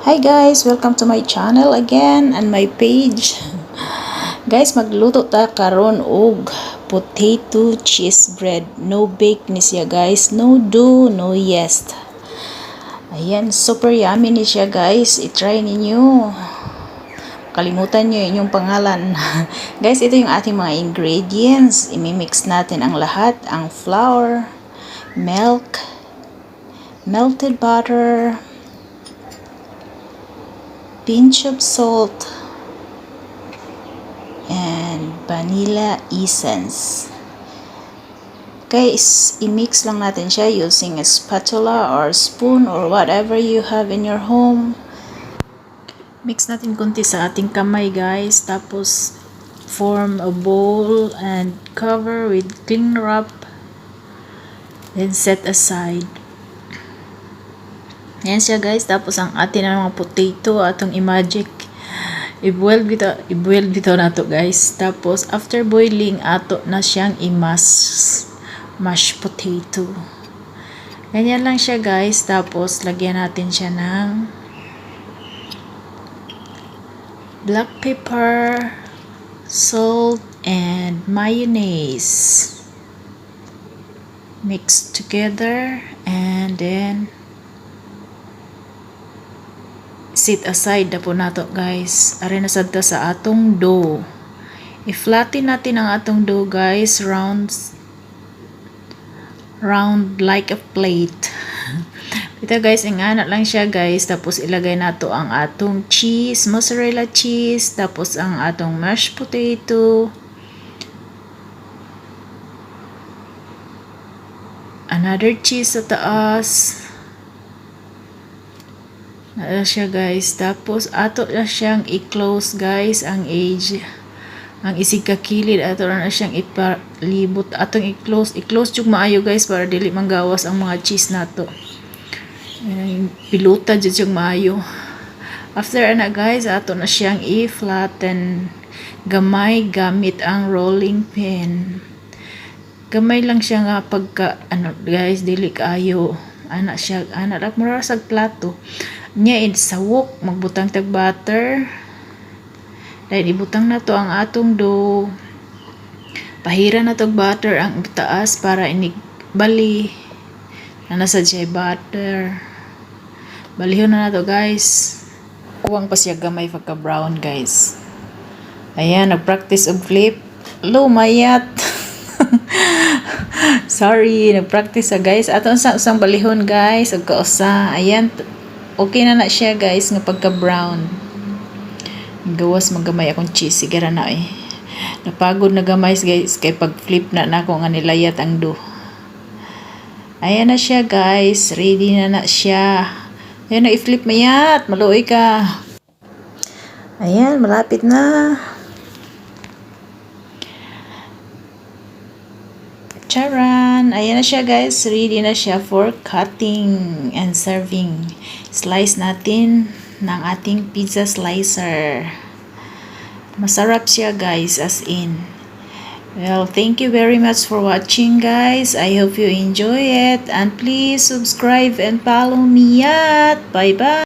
Hi guys, welcome to my channel again and my page. Guys, magluto ta karon og potato cheese bread. No bake ni siya guys, no do, no yeast. Ayan, super yummy ni siya guys. I-try ninyo. Kalimutan nyo inyong pangalan. Guys, ito yung ating mga ingredients. Imimix natin ang lahat. Ang flour, milk, melted butter, pinch of salt, and vanilla essence. Guys, i-mix lang natin siya using a spatula or spoon or whatever you have in your home. Mix natin konti sa ating kamay guys, tapos form a bowl and cover with cling wrap, then set aside. Yan siya guys, tapos ang atin ang mga potato atong i-magic i-boil bitaw nato guys. Tapos after boiling ato na siyang mashed potato. Ganyan lang siya guys, tapos lagyan natin siya ng black pepper, salt, and mayonnaise. Mix together and then set aside na po nato guys. Are na sadta sa atong dough. I-flatten natin ang atong dough guys, round like a plate. Ito guys, ingana lang siya guys. Tapos ilagay nato ang atong cheese, mozzarella cheese, tapos ang atong mashed potato, another cheese sa taas. Nala siya guys, tapos ato na siyang i-close guys ang edge, ang isig kakilid ato na siyang ipalibot, atong i-close yung maayo guys para dili manggawas ang mga cheese nato. Piluta jud yung maayo. After ana guys, ato na siyang i-flatten gamay gamit ang rolling pin. Gamay lang siya nga pagka guys, dili kaayo ana lang mura sa plato nya. Sawok magbutang tag butter, dahil ibutang na to ang atong dough. Pahira na tog butter ang taas para inigbali na nasa siya butter. Balihon na to guys. Kuwang pa siya gamay pagka brown guys. Ayan, nag-practice og flip. Hello Myat. Sorry, nag-practice sa guys. Ato usang balihon guys og kausa. Ayan, okay na siya guys nga pagka brown. Gawas magamay akong cheese sigara na eh. Napagod na gamay guys kay pag flip na nako nga nilayat ang dough. Ayan na siya guys, ready na siya. Ayan na, i-flip Myat, maluoy ka. Ayan, malapit na. Charan! Ayan na siya guys, ready na siya for cutting and serving. Slice natin ng ating pizza slicer. Masarap siya guys, as in. Well, thank you very much for watching guys. I hope you enjoy it. And please subscribe and follow me. Bye bye.